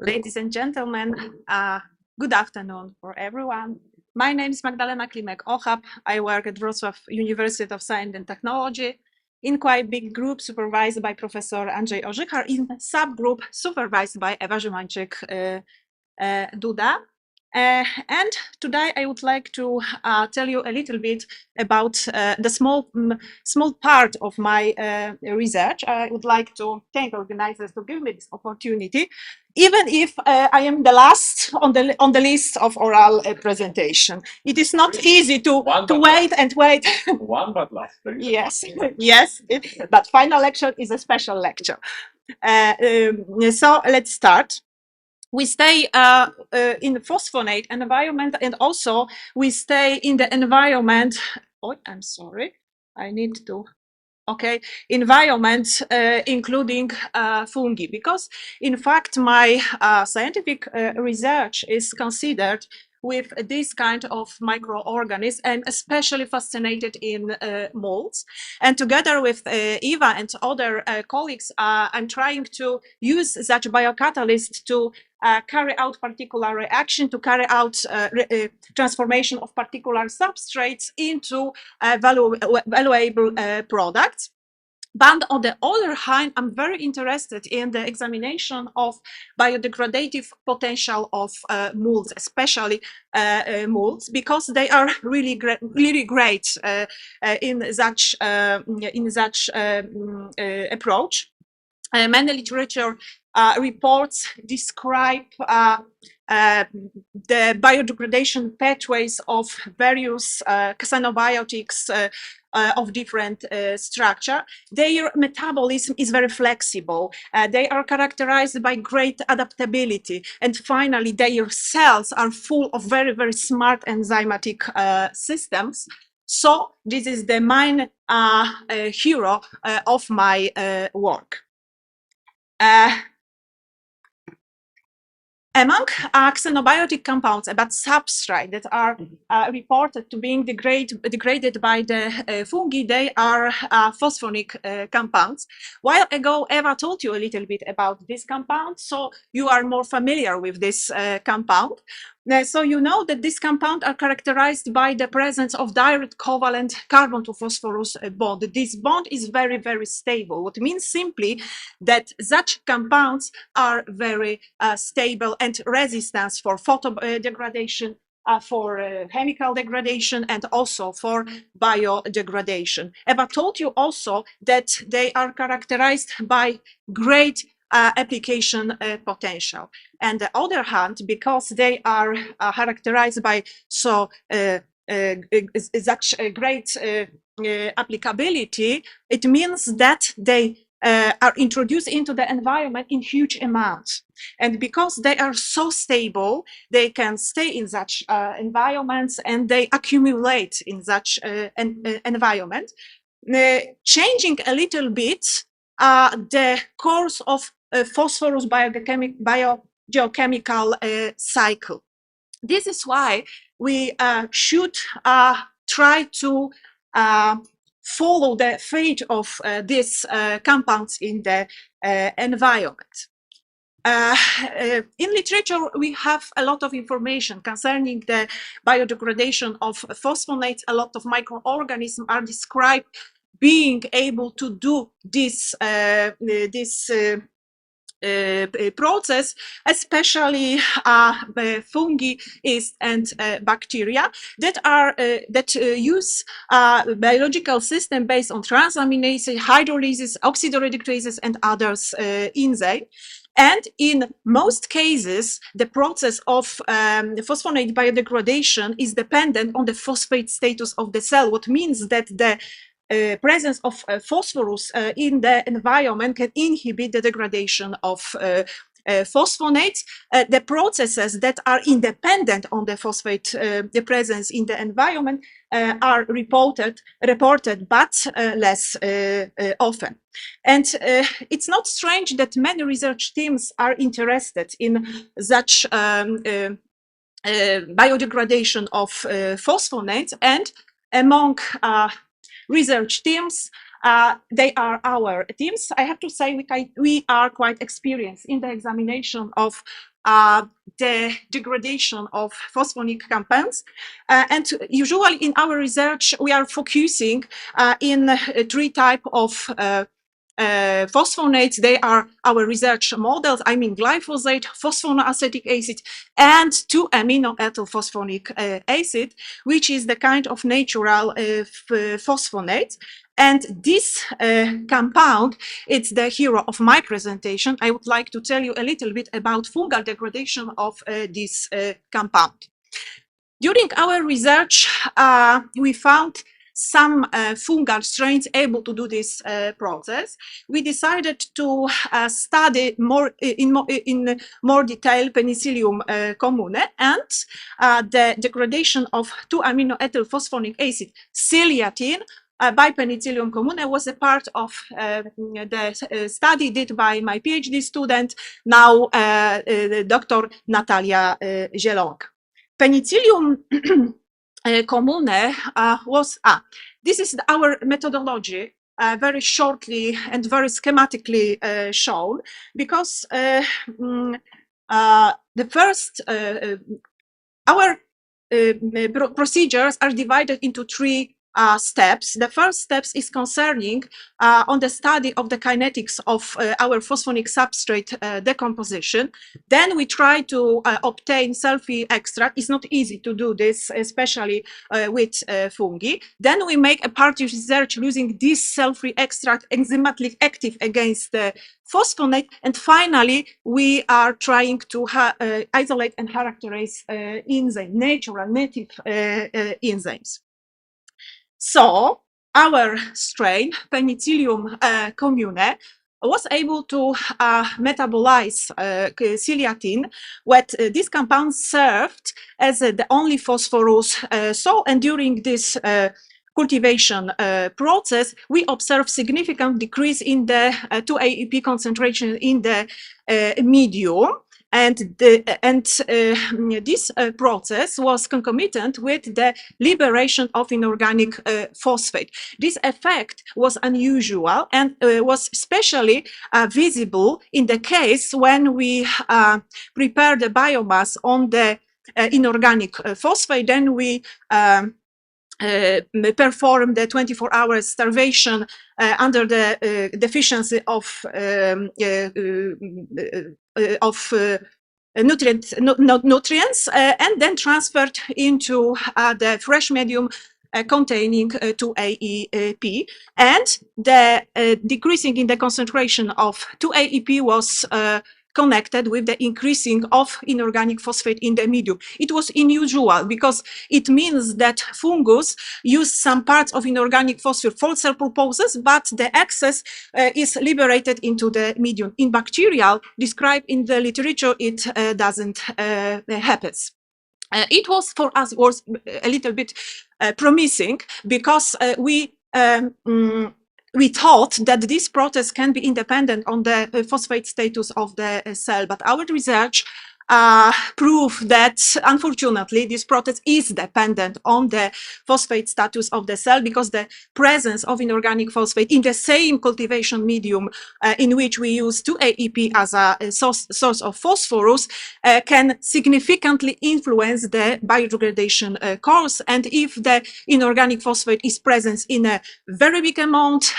Ladies and gentlemen, good afternoon for everyone. My name is Magdalena Klimek-Ochab. I work at Wrocław University of Science and Technology in quite big group supervised by Professor Andrzej Orzychar, in subgroup supervised by Ewa Duda. And today I would like to tell you a little bit about the small part of my research. I would like to thank organizers to give me this opportunity, even if I am the last on the list of oral presentation. It is not easy to wait and wait. One but last. Yes, yes. But final lecture is a special lecture. So let's start. We stay in the phosphonate environment, and also we stay in the environment. Oh, I'm sorry. I need to. Okay, environment, including fungi, because in fact my scientific research is considered with this kind of microorganisms, and especially fascinated in molds. And together with Eva and other colleagues, I'm trying to use such biocatalyst to carry out particular reaction, to carry out transformation of particular substrates into valuable products. But on the other hand, I'm very interested in the examination of biodegradative potential of molds, especially molds, because they are really great in such approach. Many literature reports describe the biodegradation pathways of various xenobiotics of different structure. Their metabolism is very flexible. They are characterized by great adaptability. And finally, their cells are full of very, very smart enzymatic systems. So this is the main hero of my work. Among xenobiotic compounds, about substrate that are reported to being degraded by the fungi, they are phosphonic compounds. While ago, Eva told you a little bit about this compound, so you are more familiar with this compound. So you know that these compounds are characterized by the presence of direct covalent carbon to phosphorus bond. This bond is very, very stable, what means simply that such compounds are very stable and resistant for photo degradation, for chemical degradation, and also for biodegradation. Eva told you also that they are characterized by great application potential. On the other hand, because they are characterized by such great applicability, it means that they are introduced into the environment in huge amounts. And because they are so stable, they can stay in such environments, and they accumulate in such environment, changing a little bit the course of phosphorus biogeochemical cycle. This is why we should try to follow the fate of these compounds in the environment. In literature, we have a lot of information concerning the biodegradation of phosphonates. A lot of microorganisms are described being able to do this process, especially fungi and bacteria that use biological system based on transaminases, hydrolysis, oxidoreductases, and others enzymes. And in most cases, the process of phosphonate biodegradation is dependent on the phosphate status of the cell, what means that the presence of phosphorus in the environment can inhibit the degradation of phosphonates. The processes that are independent on the phosphate, the presence in the environment, are reported, but less often. And it's not strange that many research teams are interested in such biodegradation of phosphonates, and among research teams, they are our teams. I have to say we are quite experienced in the examination of the degradation of phosphonic compounds. And usually in our research, we are focusing in three types of phosphonates. They are our research models, I mean glyphosate, phosphonoacetic acid, and 2-amino-ethyl phosphonic acid, which is the kind of natural phosphonate. And this compound, it's the hero of my presentation. I would like to tell you a little bit about fungal degradation of this compound. During our research, we found some fungal strains able to do this process. We decided to study in more detail Penicillium commune and the degradation of 2-amino-ethyl phosphonic acid, ciliatine, by Penicillium commune was a part of the study did by my PhD student, now Dr. Natalia Zielonka. Penicillium commune this is our methodology, very shortly and very schematically shown, because the first, our procedures are divided into three steps. The first step is concerning on the study of the kinetics of our phosphonic substrate decomposition. Then we try to obtain sulfy extract. It's not easy to do this, especially with fungi. Then we make a part of research using this sulfy extract enzymatically active against the phosphonate, and finally we are trying to isolate and characterize natural native enzymes. So our strain, Penicillium commune, was able to metabolize ciliatine, what this compound served as the only phosphorus. And during this cultivation process, we observed significant decrease in the 2-AEP concentration in the medium. And this process was concomitant with the liberation of inorganic phosphate. This effect was unusual and was especially visible in the case when we prepare the biomass on the inorganic phosphate. Then we perform the 24-hour starvation under the deficiency of nutrients, and then transferred into the fresh medium containing 2-AEP, and the decreasing in the concentration of 2-AEP was connected with the increasing of inorganic phosphate in the medium. It was unusual because it means that fungus use some parts of inorganic phosphate for cell purposes, but the excess is liberated into the medium. In bacterial, described in the literature, it doesn't happen. It was for us was a little bit promising because we thought that this process can be independent on the phosphate status of the cell, but our research proved that unfortunately this process is dependent on the phosphate status of the cell, because the presence of inorganic phosphate in the same cultivation medium in which we use 2-AEP as a source of phosphorus can significantly influence the biodegradation course. And if the inorganic phosphate is present in a very big amount,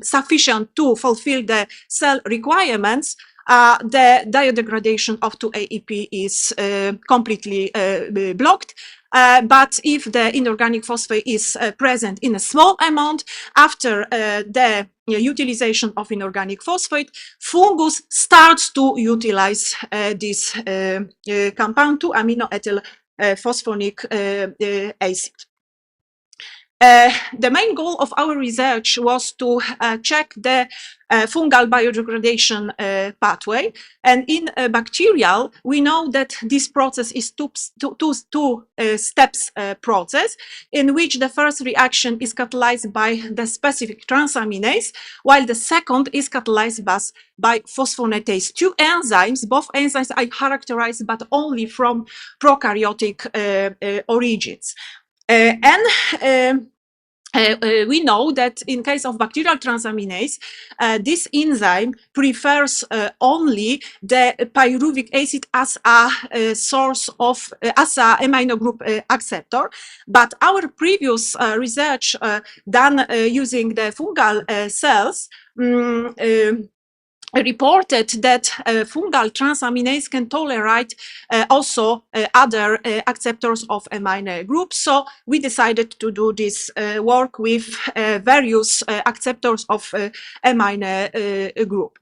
sufficient to fulfill the cell requirements, the biodegradation of 2-AEP is completely blocked. But if the inorganic phosphate is present in a small amount, after the utilization of inorganic phosphate, fungus starts to utilize this compound, 2-amino-ethyl phosphonic acid. The main goal of our research was to check the fungal biodegradation pathway. And in bacterial, we know that this process is two steps process, in which the first reaction is catalyzed by the specific transaminase, while the second is catalyzed by phosphonates. Two enzymes, both enzymes are characterized, but only from prokaryotic origins. we know that in case of bacterial transaminase, this enzyme prefers only the pyruvic acid as a source of, as a amino group acceptor. But our previous research done using the fungal cells reported that fungal transaminase can tolerate also other acceptors of amino groups. So we decided to do this work with various acceptors of amino group.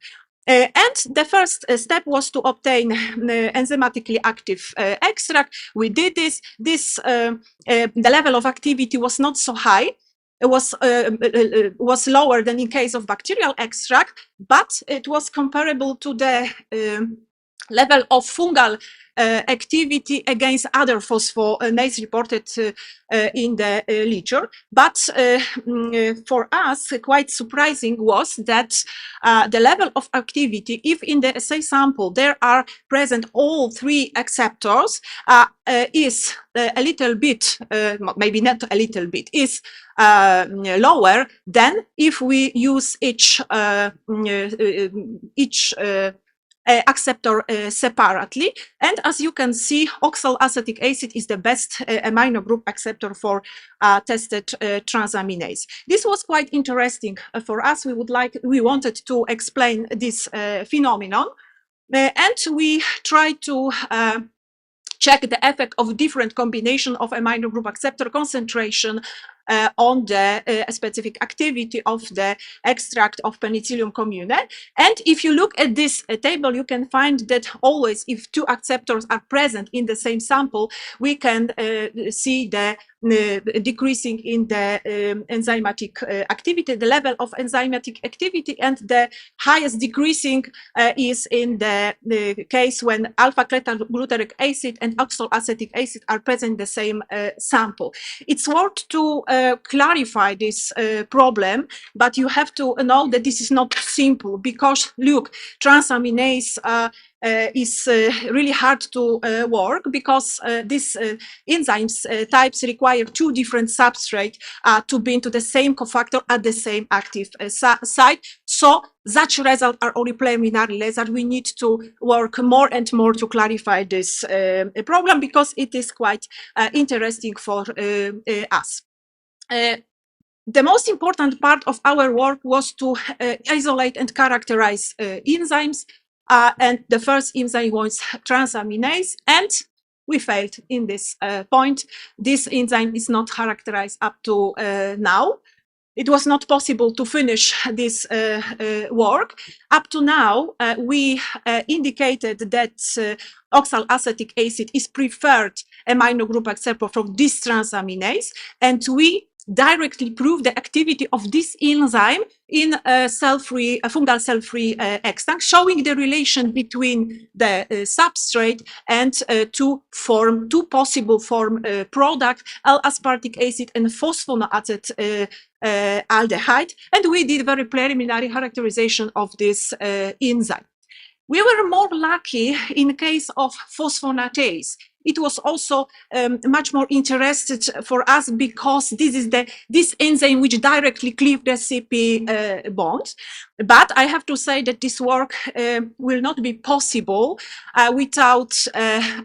And the first step was to obtain enzymatically active extract. We did this. The level of activity was not so high. It was lower than in case of bacterial extract, but it was comparable to the level of fungal activity against other phosphonates reported in the literature. But for us, quite surprising was that the level of activity, if in the assay sample there are present all three acceptors, is a little bit, maybe not a little bit, is lower than if we use each acceptor separately. And as you can see, oxaloacetic acid is the best amino group acceptor for tested transaminase. This was quite interesting for us. We wanted to explain this phenomenon, and we tried to check the effect of different combination of amino group acceptor concentration on the specific activity of the extract of Penicillium commune. And if you look at this table, you can find that always if two acceptors are present in the same sample, we can see the decreasing in the enzymatic activity, the level of enzymatic activity, and the highest decreasing is in the case when alpha-glutaric acid and oxaloacetic acid are present in the same sample. It's worth to clarify this problem, but you have to know that this is not simple, because look, transaminase is really hard to work, because these enzymes types require two different substrates to bind to the same cofactor at the same active site. So such results are only preliminary results. We need to work more and more to clarify this problem, because it is quite interesting for us. The most important part of our work was to isolate and characterize enzymes, and the first enzyme was transaminase, and we failed in this point. This enzyme is not characterized up to now. It was not possible to finish this work. Up to now, we indicated that oxaloacetic acid is preferred amino group acceptor from this transaminase, and we directly prove the activity of this enzyme in cell-free, fungal cell-free extract, showing the relation between the substrate and two possible form product, L-aspartic acid and phosphonoacid aldehyde. And we did very preliminary characterization of this enzyme. We were more lucky in case of phosphatidylethanolamine. It was also much more interested for us, because this is this enzyme which directly cleaves the CP bond. But I have to say that this work will not be possible without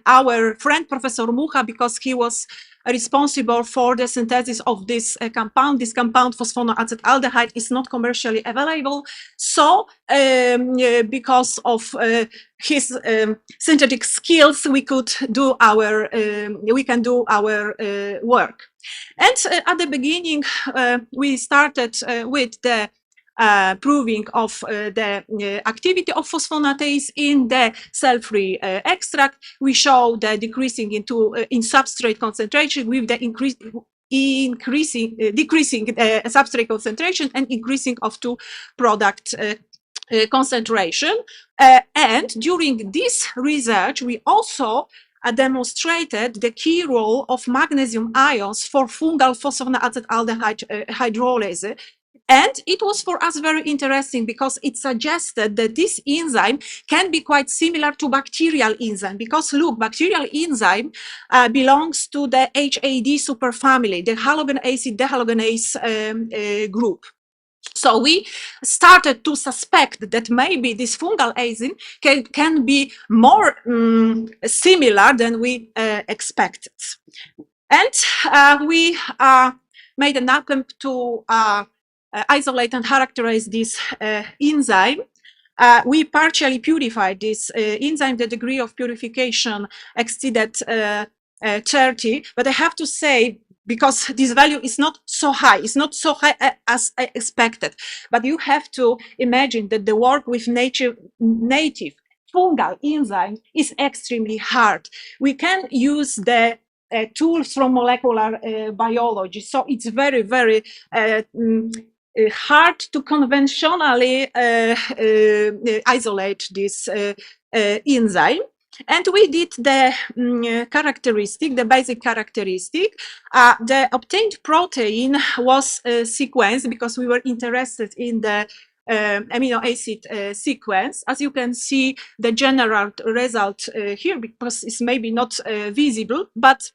our friend Professor Mucha, because he was responsible for the synthesis of this compound. This compound, phosphonoacid aldehyde, is not commercially available. So because of his synthetic skills, we can do our work. And at the beginning, we started with the proving of the activity of phosphatidylethanolamine in the cell-free extract. We show the decreasing in substrate concentration with the decreasing substrate concentration and increasing of two product concentration. And during this research, we also demonstrated the key role of magnesium ions for fungal phosphonoacid aldehyde hydrolysis. And it was for us very interesting because it suggested that this enzyme can be quite similar to bacterial enzyme, because look, bacterial enzyme belongs to the HAD superfamily, the halogen acid dehalogenase group. So we started to suspect that maybe this fungal enzyme can be more similar than we expected. And we made an attempt to isolate and characterize this enzyme. We partially purified this enzyme. The degree of purification exceeded 30, but I have to say, because this value is not so high, it's not so high as I expected, but you have to imagine that the work with native fungal enzyme is extremely hard. We can use the tools from molecular biology, so it's very, very hard to conventionally isolate this enzyme. And we did the characteristic, the basic characteristic. The obtained protein was sequenced because we were interested in the amino acid sequence. As you can see, the general result here, because it's maybe not visible, but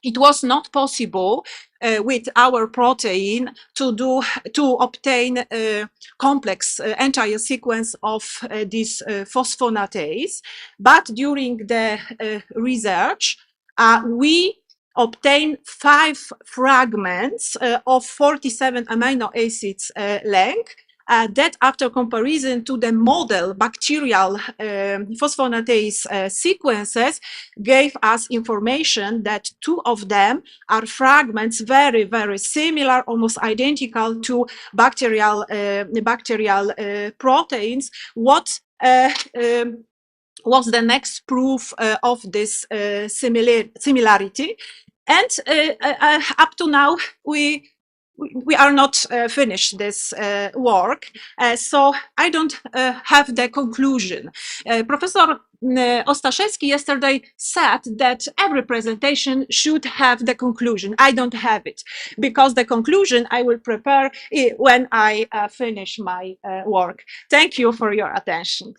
it was not possible with our protein to obtain a complex entire sequence of this phosphatidylethanolamine. But during the research, we obtained 5 fragments of 47 amino acids length. That, after comparison to the model bacterial phosphatidylethanolamine sequences, gave us information that 2 of them are fragments very, very similar, almost identical to bacterial proteins. What was the next proof of this similarity? And up to now, we are not finished this work, so I don't have the conclusion. Professor Ostaszewski yesterday said that every presentation should have the conclusion. I don't have it, because the conclusion I will prepare when I finish my work. Thank you for your attention.